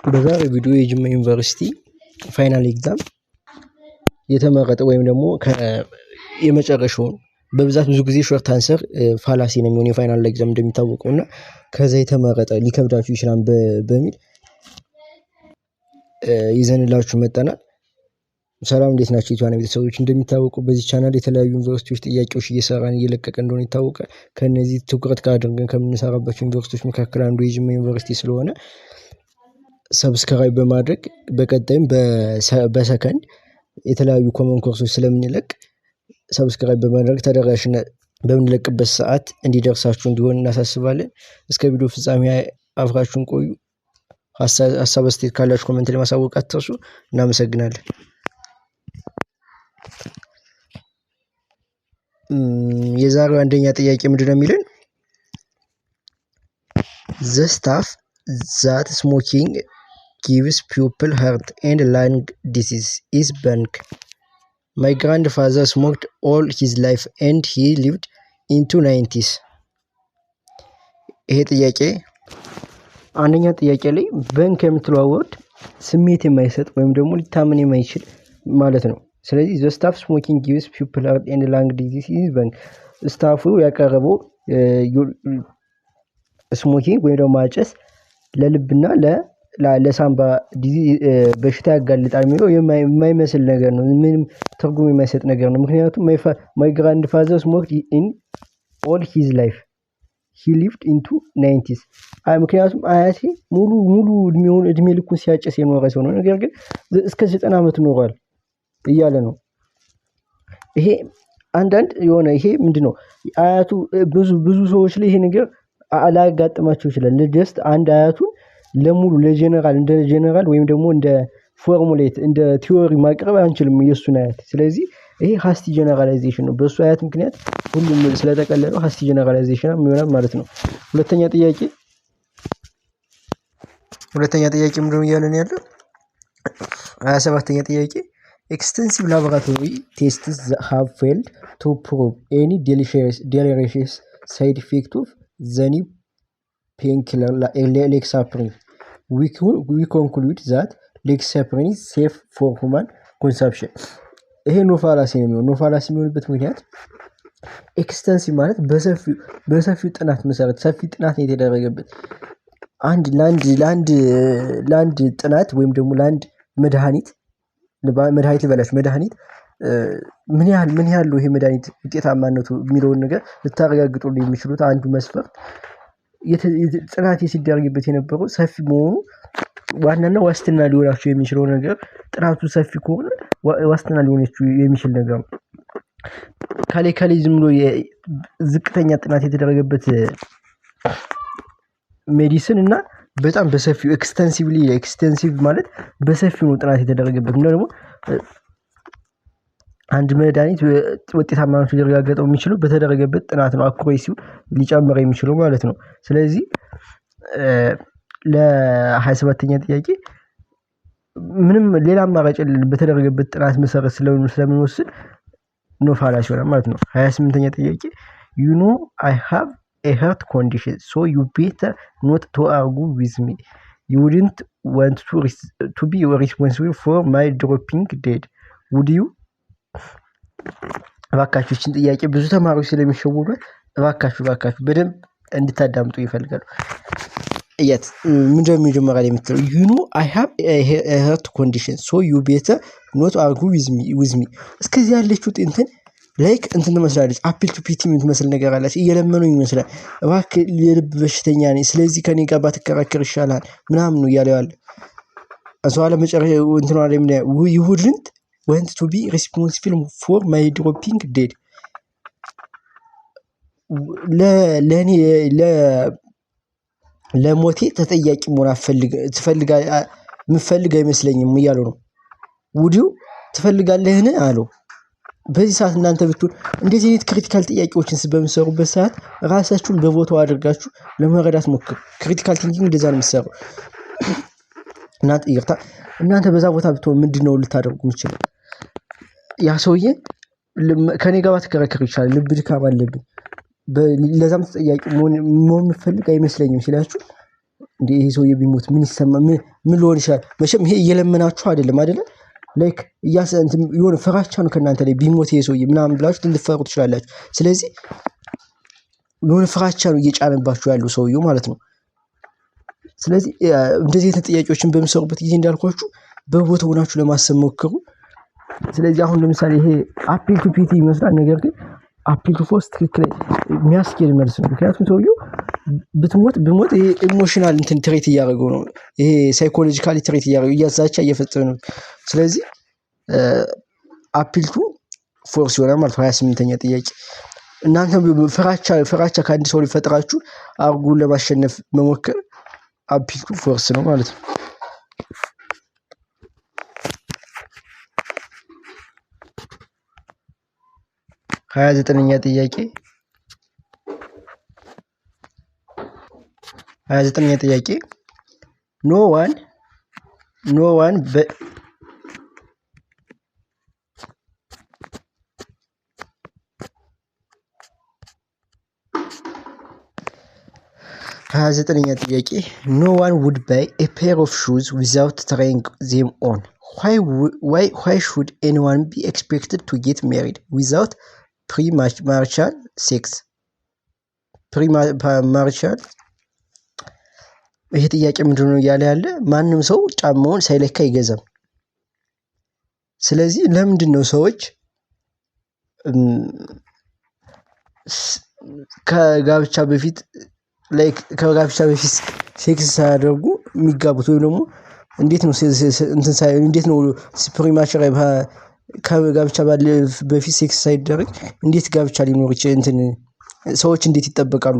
በዛሬው ቪዲዮ የጅማ ዩኒቨርሲቲ ፋይናል ኤግዛም የተመረጠ ወይም ደግሞ የመጨረሻው በብዛት ብዙ ጊዜ ሾርት አንሰር ፋላሲ ነው የሚሆነው የፋይናል ኤግዛም እንደሚታወቀውና ከዛ የተመረጠ ሊከብዳችሁ ይችላል በሚል ይዘንላችሁ መጣናል። ሰላም እንዴት ናችሁ የቷና ቤተሰቦች? እንደሚታወቀው በዚህ ቻናል የተለያዩ ዩኒቨርሲቲዎች ጥያቄዎች እየሰራን እየለቀቀ እንደሆነ ይታወቃል። ከነዚህ ትኩረት አድርገን ከምንሰራባቸው ዩኒቨርሲቲዎች መካከል አንዱ የጅማ ዩኒቨርሲቲ ስለሆነ ሰብስክራይብ በማድረግ በቀጣይም በሰከንድ የተለያዩ ኮመን ኮርሶች ስለምንለቅ ሰብስክራይብ በማድረግ ተደራሽነት በምንለቅበት ሰዓት እንዲደርሳችሁ እንዲሆን እናሳስባለን። እስከ ቪዲዮ ፍጻሜ አብራችሁን ቆዩ። ሀሳብ አስተያየት ካላችሁ ኮሜንት ላይ ማሳወቅ አትርሱ። እናመሰግናለን። የዛሬው አንደኛ ጥያቄ ምንድነው የሚለን? The stuff that smoking gives people heart and lung disease is bunk. My grandfather smoked all his life and he lived into 90s. ይሄ ጥያቄ አንደኛ ጥያቄ ላይ በንክ የምትለው ወርድ ስሜት የማይሰጥ ወይም ደግሞ ሊታመን የማይችል ማለት ነው። ስለዚህ the stuff smoking gives people heart and lung disease is bunk. ስታፉ ያቀረበው ስሞኪንግ ወይ ደግሞ ማጨስ ለልብና ለሳምባ በሽታ ያጋልጣል የሚለው የማይመስል ነገር ነው። ምንም ትርጉም የማይሰጥ ነገር ነው። ምክንያቱም my grandfather smoked in all his life he lived into 90s. ምክንያቱም አያቴ ሙሉ እድሜ ልኩን ሲያጨስ የኖረ ሰው ነው። ነገር ግን እስከ 90 ዓመት ኖሯል እያለ ነው። ይሄ አንዳንድ የሆነ ይሄ ምንድነው አያቱ ብዙ ሰዎች ላይ ይሄ ነገር አላጋጥማቸው ይችላል። ለጀስት አንድ አያቱን ለሙሉ እንደ ጀነራል ወይም ደግሞ እንደ ፎርሙሌት እንደ ቲዮሪ ማቅረብ አንችልም የሱን አያት። ስለዚህ ይሄ ሃስቲ ጀነራላይዜሽን ነው። በሱ አያት ምክንያት ሁሉም ስለተቀለለው ሃስቲ ጀነራላይዜሽን ይሆናል ማለት ነው። ሁለተኛ ጥያቄ ምንድነው እያለን ያለው? 27ኛ ጥያቄ extensive laboratory tests have failed to prove any deleterious side effect of the new painkiller lexapro. We conclude that lexapro is safe for human consumption. ይሄ ኖፋላሲ ነው። ኖፋላሲ የሚሆንበት ምክንያት ኤክስተንሲቭ ማለት በሰፊው ጥናት መሰረት ሰፊ ጥናት የተደረገበት ለአንድ ጥናት ወይም ደግሞ ለአንድ መድኃኒት ምን ያህል ይሄ መድኃኒት ውጤታማነቱ የሚለውን ነገር ልታረጋግጡልኝ የሚችሉት አንዱ መስፈርት ጥናት ሲደረግበት የነበረው ሰፊ መሆኑ ዋናና ዋስትና ሊሆናቸው የሚችለው ነገር ጥናቱ ሰፊ ከሆነ ዋስትና ሊሆናቸው የሚችል ነገር ነው። ካሌ ዝም ብሎ ዝቅተኛ ጥናት የተደረገበት ሜዲሲን እና በጣም በሰፊው ኤክስቴንሲቭ ማለት በሰፊው ነው ጥናት የተደረገበት እና ደግሞ አንድ መድኃኒት ውጤታማነቱ ሊረጋገጠው የሚችለው በተደረገበት ጥናት ነው። አኩሬሲው ሊጨምር የሚችለው ማለት ነው። ስለዚህ ለ27ኛ ጥያቄ ምንም ሌላ አማራጭ በተደረገበት ጥናት መሰረት ስለምንወስድ ኖ ፋላሲ ይሆናል ማለት ነው። 28ኛ ጥያቄ you know I have a heart condition so you better not to argue with me. You wouldn't want to be responsible for my dropping dead, would you? እባካችሁን ጥያቄ ብዙ ተማሪዎች ስለሚሸወዱ እባካችሁ በደንብ እንድታዳምጡ ይፈልጋሉ። ምንድነው የሚጀምረው የምትለው? you know I have a heart condition so you better not argue with me. እስከዚህ ያለችው እንትን ላይክ እንትን መስላለች አፕል ቱ ፒቲ የምትመስል ነገር አለች። እየለመኑኝ ይመስላል እባክህ የልብ በሽተኛ ነኝ ስለዚህ ከኔ ጋር ባትከራከር ይሻላል ምናምን ነው እያለ ያለ አሰዋለ መጨረሻ እንትን አለ ምን you wouldn't want to be responsible for my dropping dead. ለሞቴ ተጠያቂ መሆን ምፈልግ አይመስለኝም እያሉ ነው። ውዲው ትፈልጋለህን አለው። በዚህ ሰዓት እናንተ ብትሆን እንደዚህ አይነት ክሪቲካል ጥያቄዎችን በምትሰሩበት ሰዓት ራሳችሁን በቦታው አድርጋችሁ ለመረዳት ሞክሩ። ክሪቲካል ቲንኪንግ እንደዛ ነው የሚሰራው። እናንተ በዛ ቦታ ብትሆን ምንድነው ልታደርጉ የምትችሉት? ያ ሰውዬ ከኔ ጋር ባትከራከር ይችላል ልብ ድካም አለብኝ ለዛም ተጠያቂ መሆን የምፈልግ አይመስለኝም ሲላችሁ እንዴ ይሄ ሰውዬ ቢሞት ምን ይሰማ ምን ሊሆን ይችላል? መቼም ይሄ እየለመናችሁ አይደለም አይደለ? ላይክ የሆነ ፍራቻ ነው ከእናንተ ላይ ቢሞት ይሄ ሰውዬ ምናምን ብላችሁ ልትፈሩ ትችላላችሁ። ስለዚህ የሆነ ፍራቻ ነው እየጫነባችሁ ያለው ሰውዬው ማለት ነው። ስለዚህ እንደዚህ አይነት ጥያቄዎችን በምሰሩበት ጊዜ እንዳልኳችሁ በቦታው ሆናችሁ ለማሰብ ሞክሩ። ስለዚህ አሁን ለምሳሌ ይሄ አፒል ቱ ፒቲ ይመስላል፣ ነገር ግን አፒል ቱ ፎርስ ትክክል የሚያስኬድ መልስ ነው። ምክንያቱም ሰውዬው ብሞት ይሄ ኢሞሽናል እንትን ትሬት እያደረገው ነው። ይሄ ሳይኮሎጂካሊ ትሬት እያደረገው እያዛቻ እየፈጸመ ነው። ስለዚህ አፒል ቱ ፎርስ ይሆናል ማለት 28ኛ ጥያቄ። እናንተ ፍራቻ ከአንድ ሰው ሊፈጥራችሁ አርጉን ለማሸነፍ መሞከር አፒል ቱ ፎርስ ነው ማለት ነው። 29ኛ ጥያቄ 29ኛ ጥያቄ ኖ ዋን 29ኛ ጥያቄ no one would buy a pair of shoes without trying them on. Why should anyone be expected to get married without pre-marital sex? pre-marital ይሄ ጥያቄ ምንድነው እያለ ያለ? ማንም ሰው ጫማውን ሳይለካ አይገዛም። ስለዚህ ለምንድነው ሰዎች ከጋብቻ በፊት ሴክስ ሳያደርጉ የሚጋቡት? ወይም ደግሞ እንዴት ነው ፕሪማቸር ከጋብቻ በፊት ሴክስ ሳይደረግ እንዴት ጋብቻ ሊኖር ይችላል? ሰዎች እንዴት ይጠበቃሉ?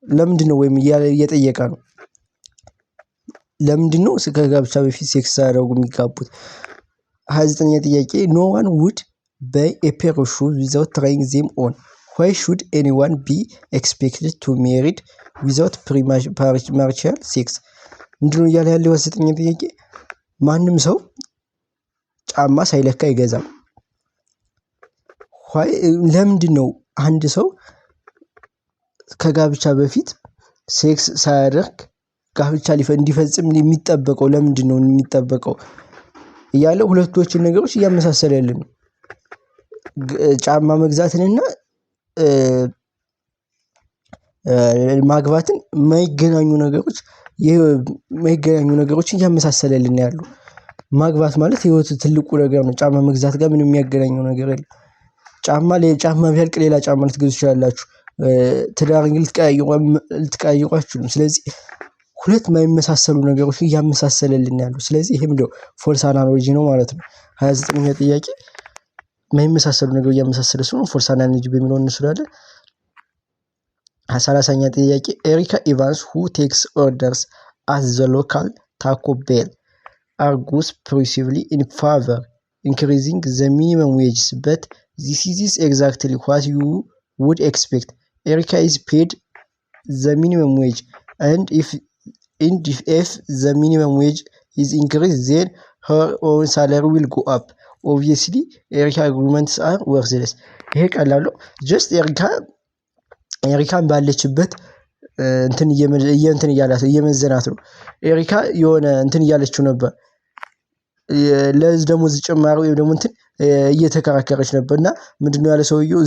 ለምንድነው ወይም እየጠየቀ ነው። ለምንድነው ከጋብቻ በፊት ሴክስ ሳያደርጉ የሚጋቡት? 29ኛ ጥያቄ no one would buy a pair of shoes without trying them on. Why should anyone be expected to married without pre-marital sex? ምንድነው እያለ ያለው? 29ኛ ጥያቄ ማንም ሰው ጫማ ሳይለካ አይገዛም። ለምንድነው አንድ ሰው ከጋብቻ በፊት ሴክስ ሳያደርግ ጋብቻ እንዲፈጽም የሚጠበቀው? ለምንድነው የሚጠበቀው እያለ ሁለቶችን ነገሮች እያመሳሰለልን ነው። ጫማ መግዛትንና ማግባትን የማይገናኙ ነገሮችን እያመሳሰለልን ያሉ። ማግባት ማለት ህይወት ትልቁ ነገር ነው። ጫማ መግዛት ጋር ምንም የሚያገናኘው ነገር የለም። ጫማ ቢያልቅ ሌላ ጫማ ልትገዙ ትችላላችሁ። ትዳር ልትቀያይሩ አትችሉም። ስለዚህ ሁለት የማይመሳሰሉ ነገሮች እያመሳሰለልን ያሉ። ስለዚህ ይሄም ነው ፎልስ አናሎጂ ነው ማለት ነው። 29ኛ ጥያቄ የማይመሳሰሉ ነገር እያመሳሰለ ስለሆነ ፎልስ አናሎጂ በሚለው እንስራለን። 30ኛ ጥያቄ ኤሪካ ኢቫንስ who takes orders at the local Taco Bell argues progressively in favor increasing the minimum wages, but this is exactly what you would expect. Erica is paid the minimum wage, and if the minimum wage is increased, then her own salary will go up. Obviously, Erica arguments are worthless. ይሄ ቀላል ነው። ጀስት ኤሪካን ባለችበት እንትን እየመዘናት ነው። ኤሪካ የሆነ እንትን እያለችው ነበር። ለዚህ ደሞዝ ጭማሪ ወይም ደግሞ እንትን እየተከራከረች ነበርና ምንድነው ያለ ሰውየው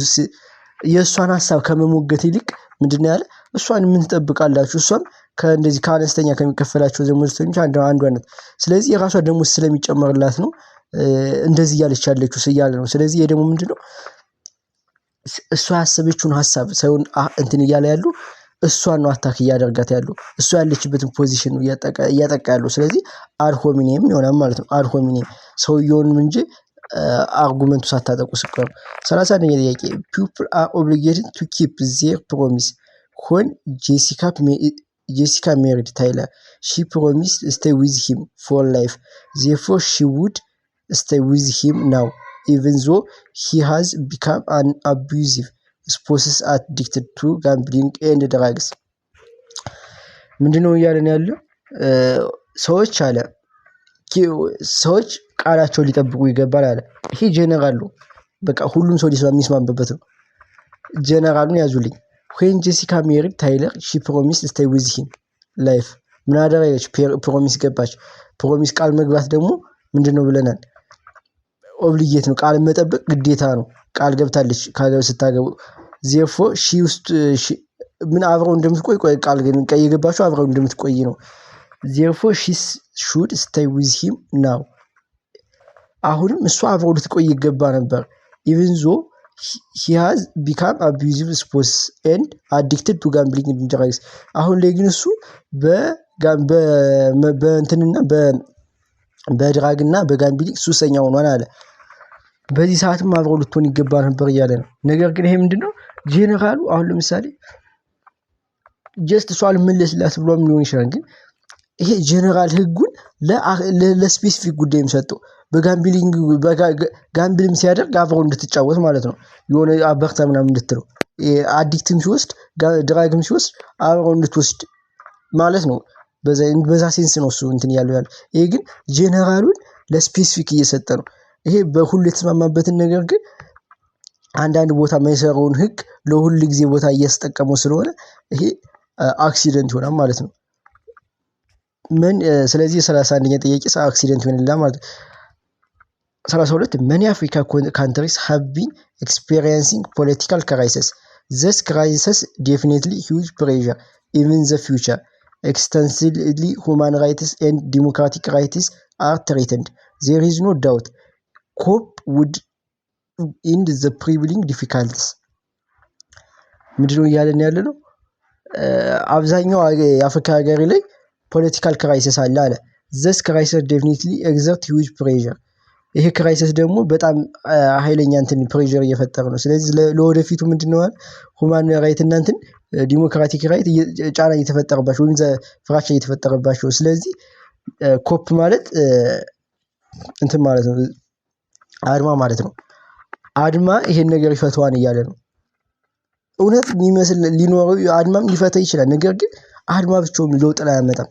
የእሷን ሐሳብ ከመሞገት ይልቅ ምንድነው ያለ? እሷን ምን ትጠብቃላችሁ? እሷም ከእንደዚህ ከአነስተኛ ከሚከፈላቸው ደሞዝተኞች አንዷ ናት። ስለዚህ የራሷ ደሞዝ ስለሚጨመርላት ነው እንደዚህ እያለች ያለችው እያለ ነው። ስለዚህ ይሄ ደግሞ ምንድነው እሷ ያሰበችውን ሐሳብ ሳይሆን እንትን እያለ ያሉ እሷን ነው አታክ እያደረጋት ያለው። እሷ ያለችበትን ፖዚሽን ነው እያጠቃ ያለው። ስለዚህ አድሆሚኒየም ይሆናል ማለት ነው። አድሆሚኒየም ሰውየውን እንጂ አርጉመንቱ ሳታጠቁ ስቀሩ። 31ኛ ጥያቄ people are obligated to keep their promise when Jessica married Tyler. She promised to stay with him for life. Therefore, she would stay with him now, even though he has become an abusive spouse addicted to gambling and drugs. ምንድነው እያለን ያለው? ሰዎች ቃላቸውን ሊጠብቁ ይገባል አለ። ይሄ ጀነራል ነው። በቃ ሁሉም ሰው የሚስማማበት ነው። ጀነራሉን ያዙልኝ። when Jessica married Tyler, she promised to stay with him. ላይፍ ምን አደረገች? ፕሮሚስ ገባች። ፕሮሚስ ቃል መግባት ደግሞ ምንድነው ብለናል? ኦብሊጌት ነው። ቃል መጠበቅ ግዴታ ነው። ቃል ገብታለች ስታገቡ ዜፎ ሺ ውስጥ ምን አብረው እንደምትቆይ ቃል ግን የገባችው አብረው እንደምትቆይ ነው። ዜፎ ሺ ሹድ ስቴይ ዊዝ ሂም ናው አሁንም እሷ አብረው ልትቆይ ይገባ ነበር። ኢቭን ዞ he has become abusive spouse and addicted to gambling and drugs አሁን ላይ ግን እሱ በእንትንና በድራግና በጋምቢሊንግ ሱሰኛ ሆኗል አለ። በዚህ ሰዓትም አብረው ልትሆን ይገባ ነበር እያለ ነው። ነገር ግን ይሄ ምንድነው ጄነራሉ አሁን ለምሳሌ ጀስት ሷል ምንለስላት ብሎም ሊሆን ይችላል። ግን ይሄ ጄነራል ህጉን ለስፔሲፊክ ጉዳይ የሚሰጠው በጋምቢሊንግ ጋምቢሊንግ ሲያደርግ አብረው እንድትጫወት ማለት ነው። የሆነ አበርታ ምናምን እንድትለው አዲክትም ሲወስድ ድራግም ሲወስድ አብረው እንድትወስድ ማለት ነው። በዛ ሴንስ ነው እሱ እንትን ያለው። ይሄ ግን ጄነራሉን ለስፔሲፊክ እየሰጠ ነው። ይሄ በሁሉ የተስማማበትን ነገር ግን አንዳንድ ቦታ የማይሰራውን ህግ ለሁሉ ጊዜ ቦታ እያስጠቀመው ስለሆነ ይሄ አክሲደንት ይሆናል ማለት ነው። ስለዚህ 31ኛ ጥያቄ አክሲደንት ይሆናል ማለት ነው። 32 many African countries have been experiencing political crisis. This crisis definitely huge pressure even the future. Extensively human rights and democratic rights are threatened. There is no doubt. COP would end the prevailing difficulties. ምንድነው እያለን ያለ ነው? አብዛኛው የአፍሪካ ሀገር ላይ ፖለቲካል ክራይሲስ አለ አለ። this crisis definitely exert huge pressure. ይሄ ክራይሲስ ደግሞ በጣም ኃይለኛ እንትን ፕሬሸር እየፈጠረ ነው። ስለዚህ ለወደፊቱ ምንድነው ሁማን ራይት እና እንትን ዲሞክራቲክ ራይት ጫና እየተፈጠረባቸው ወይም ፍራቻ እየተፈጠረባቸው። ስለዚህ ኮፕ ማለት እንትን ማለት ነው፣ አድማ ማለት ነው። አድማ ይሄን ነገር ይፈታዋን እያለ ነው። እውነት የሚመስል ሊኖረው አድማም ሊፈታ ይችላል። ነገር ግን አድማ ብቻውን ለውጥ ላይ አያመጣም።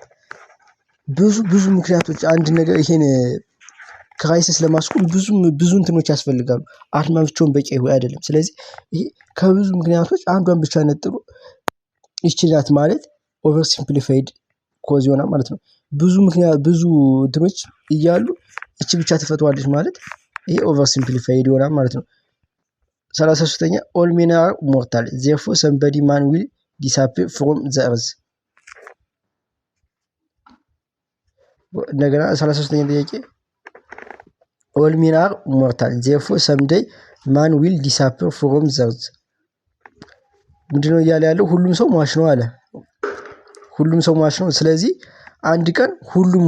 ብዙ ምክንያቶች አንድ ነገር ይሄን ክራይሲስ ለማስቆም ብዙ እንትኖች ያስፈልጋሉ። አድማ ብቻውን በቂ አይደለም። ስለዚህ ይሄ ከብዙ ምክንያቶች አንዷን ብቻ ነጥሎ ይችላል ማለት ኦቨር ሲምፕሊፋይድ ኮዝ ይሆናል ማለት ነው። ብዙ እንትኖች እያሉ እቺ ብቻ ተፈቷለች ማለት ይሄ ኦቨር ሲምፕሊፋይድ ይሆናል ማለት ነው። 33ኛ all men are mortal therefore somebody man will disappear from the earth. እንደገና 33ኛ ጥያቄ all men are mortal therefore someday man will disappear from the earth. ምንድነው እያለ ያለው? ሁሉም ሰው ሟች ነው አለ። ሁሉም ሰው ሟች ነው። ስለዚህ አንድ ቀን ሁሉም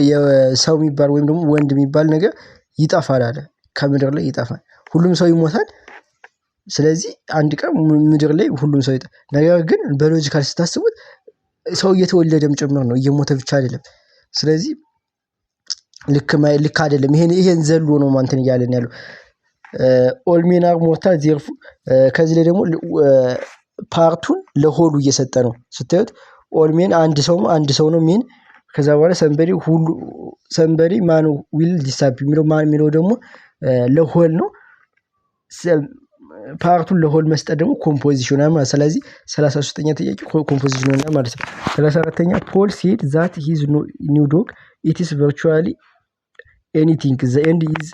የሰው የሚባል ወይም ደግሞ ወንድ የሚባል ነገር ይጠፋል አለ። ከምድር ላይ ይጠፋል። ሁሉም ሰው ይሞታል። ስለዚህ አንድ ቀን ምድር ላይ ሁሉም ሰው ይጠፋል። ነገር ግን በሎጂካል ስታስቡት ሰው እየተወለደም ጭምር ነው፣ እየሞተ ብቻ አይደለም። ስለዚህ ልክ አይደለም። ይሄን ዘሎ ነው ማንተን እያለን ያለው all men are mortal therefore። ከዚህ ላይ ደግሞ ፓርቱን ለሆሉ እየሰጠ ነው ስታዩት። all men አንድ ሰው ነው ሜን። ከዛ በኋላ somebody man will disappear የሚለው ማን የሚለው ደግሞ ለሆል ነው። ፓርቱን ለሆል መስጠት ደግሞ ኮምፖዚሽን ነው ማለት። ስለዚህ 33ኛ ጥያቄ ኮምፖዚሽን ነው ማለት ነው። 34ኛ ፖል said that his new dog it is virtually anything. The end is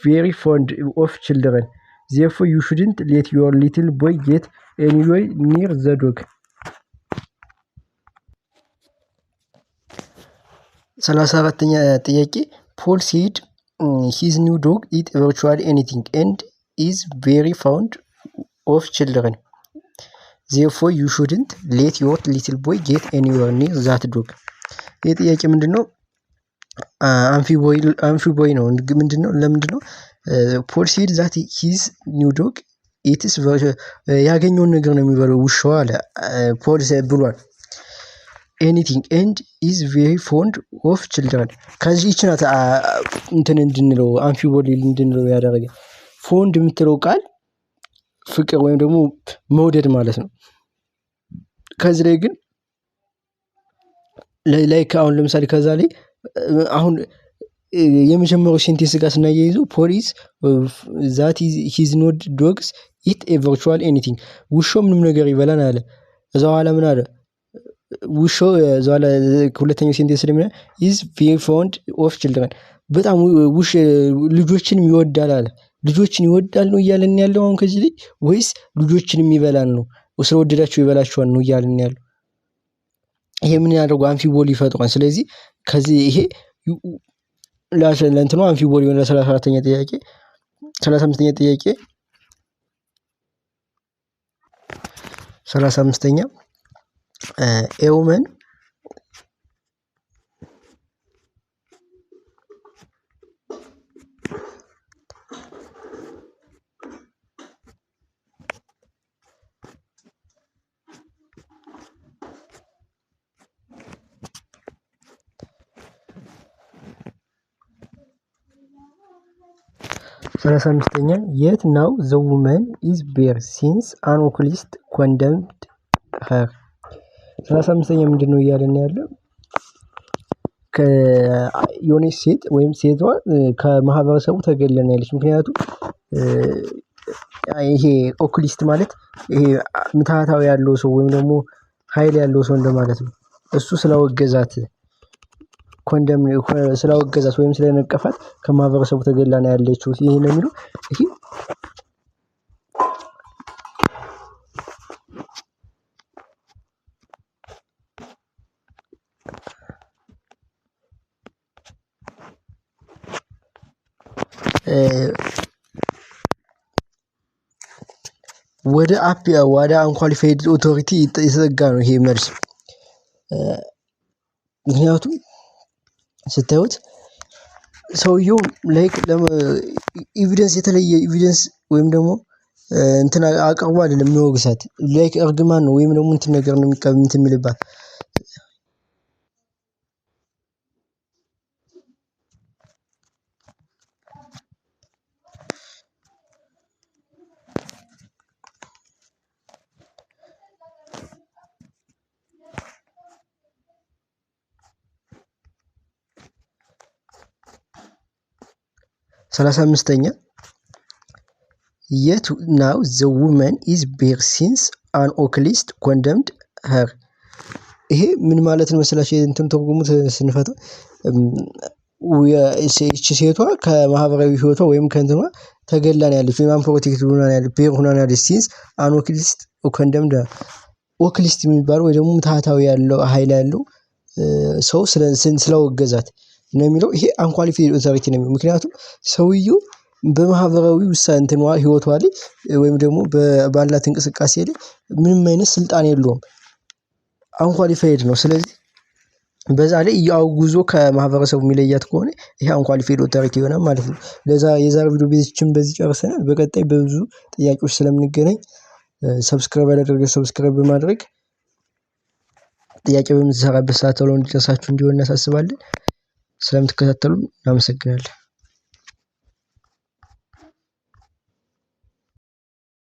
very fond of children. Therefore you shouldn't let your little boy get anywhere near the dog. 34ኛ ጥያቄ ፖል said his new dog eat virtually anything and is very fond of children. Therefore you shouldn't let your little boy get anywhere near that dog. ይህ ጥያቄ ምንድነው? አምፊቦይ ነው። ምንድነው? ለምንድነው ፖል said that his new dog eats ያገኘውን ነገር ነው የሚበለው ውሻው አለ ፖል ብሏል። anything and is very fond of children። ከዚህ ይችላል እንትን እንድንለው አምፊቦይ እንድንለው ያደረገ ፎንድ የምትለው ቃል ፍቅር ወይም ደግሞ መውደድ ማለት ነው። ከዚህ ላይ ግን ላይክ አሁን ለምሳሌ ከዛ ላይ አሁን የመጀመሪያው ሴንቴንስ ጋር ስናያይዘው ፖሊስ that his not dogs eat a virtual anything ውሻው ምንም ነገር ይበላል አለ። እዛው ኋላ ምን አለ? ውሻው ዛላ ሁለተኛው ሴንቴንስ ደግሞ is very fond of children በጣም ልጆችን ይወዳል አለ። ልጆችን ይወዳል ነው እያለን ያለው አሁን ከዚህ ላይ ወይስ ልጆችንም ይበላል ነው? ስለወደዳቸው ይበላቸዋል ነው እያለን ያለው? ይሄ ምን ያደርገው አምፊቦሊ ይፈጥራል። ስለዚህ ከዚህ ይሄ ለእንትኑ አምፊቦሊ የሆነ 34ኛ ጥያቄ 35ኛ ጥያቄ 35ኛ ኤውመን 35ኛ yet now the woman is bare since an oculist condemned her 35ኛ ምንድነው እያለን ያለው? ከዮኒስ ሴት ወይም ሴቷ ከማህበረሰቡ ተገለናለች። ምክንያቱም ይሄ ኦኩሊስት ማለት ይሄ ምታታው ያለው ሰው ወይም ደግሞ ኃይል ያለው ሰው እንደማለት ነው። እሱ ስለወገዛት ኮንደም ስለወገዛት ወይም ስለነቀፋት ከማህበረሰቡ ተገላና ያለችው ይሄ ነው የሚለው። ይሄ ወደ አንኳሊፋይድ ኦቶሪቲ የተዘጋ ነው ይሄ መልስ። ምክንያቱም ስታዩት ሰውየው ላይክ ኤቪደንስ የተለየ ኤቪደንስ ወይም ደግሞ እንትና አቅርቦ አይደለም የሚወግሳት ላይክ እርግማን ነው ወይም ደግሞ እንትን ነገር ነው የሚልባት። ሰላሳ አምስተኛ yet now the woman is bare since an oculist condemned her ይሄ ምን ማለት ነው መሰላችሁ? እንትን ተርጉሙት ስንፈታ ሴቷ ከማህበራዊ ህይወቷ ወይም ከእንትኗ ተገላን ያለች ወይም ፕሮቴክት ሆናን ያለች ቤር ሆናን ያለች since an oculist condemned her ኦክሊስት የሚባለው ወይ ደግሞ ምታታው ያለው ኃይል ያለው ሰው ስለወገዛት ነው የሚለው። ይሄ አንኳሊፋይድ ኦቶሪቲ ነው። ምክንያቱም ሰውየው በማህበራዊ ውሳኔ እንትኗ ህይወቷ ላይ ወይም ደግሞ ባላት እንቅስቃሴ ላይ ምንም አይነት ስልጣን የለውም፣ አንኳሊፋይድ ነው። ስለዚህ በዛ ላይ ያውጉዞ ከማህበረሰቡ የሚለያት ከሆነ ይሄ አንኳሊፋይድ ኦቶሪቲ ይሆናል ማለት ነው። ለዛ የዛሬ ቪዲዮ ቤዝችን በዚህ ጨርሰናል። በቀጣይ በብዙ ጥያቄዎች ስለምንገናኝ ሰብስክራይብ ያደረገ ሰብስክራይብ በማድረግ ጥያቄ በምትሰራበት ሰዓት ቶሎ እንዲደርሳችሁ እንዲሆን እናሳስባለን። ስለምትከታተሉን እናመሰግናለን።